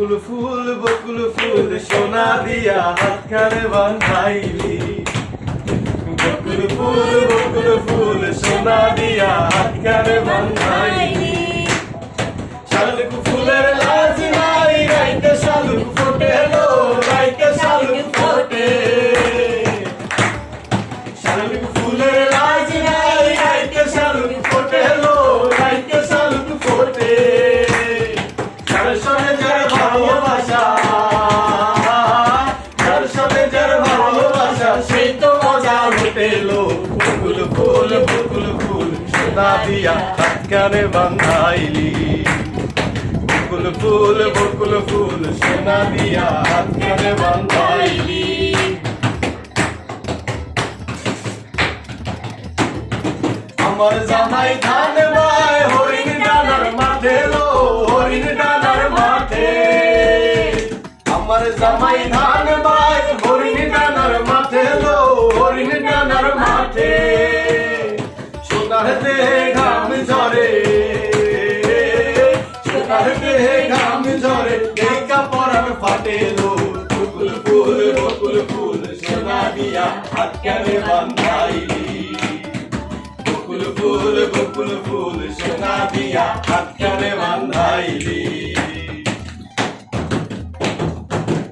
বকুল ফুল সোনা দিয়া হাত কানে বাঁধাইলি। বকুল ফুল সোনা দিয়া হাত কানে বাঁধাইলি। শালুক ফুলের লাজ নাই রাইতে শালুক ফোটে লো, রাইতে শালুক ফোটে। শালুক ফুলের লাজ নাই রাইতে শালুক ফোটে লো, রাইতে শালুক ফোটে। যার সঙ্গে যার ভালোবাসা, যার সঙ্গে যার ভালোবাসা সেই তো মজা লুটেলো। বকুল ফুল সোনা দিয়া হাত কানে বাঁধাইলি। বকুল ফুল সোনা দিয়া হাত কানে বাঁধাইলি। আমার জামাই ধান বায় হরিণ ডানার মাঠে লো, হরিণ ডানার মাঠে। আমার জামাই ধান বায় হরিণ ডানার মাঠে লো, হরিণ ডানার মাঠে। সোনার দেহে ঘাম ঝরে, সোনার দেহে ঘাম ঝরে, এই কাপড় ফাটে লো। বকুল ফুল সোনা দিয়া হাত কানে বাঁধাইলি। বকুল ফুল সোনা দিয়া হাত কানে বাঁধাইলি।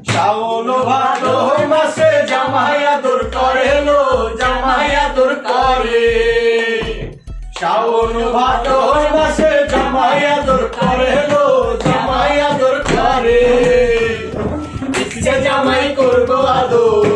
শ্রাবণ ভাদর মাসে জামাই আদর করে লো, জামাই আদর করে। শ্রাবণ ভাদর মাসে জামাই আদর করে লো, জামাই আদর করে। ইচ্ছে জামাই করবো আদর,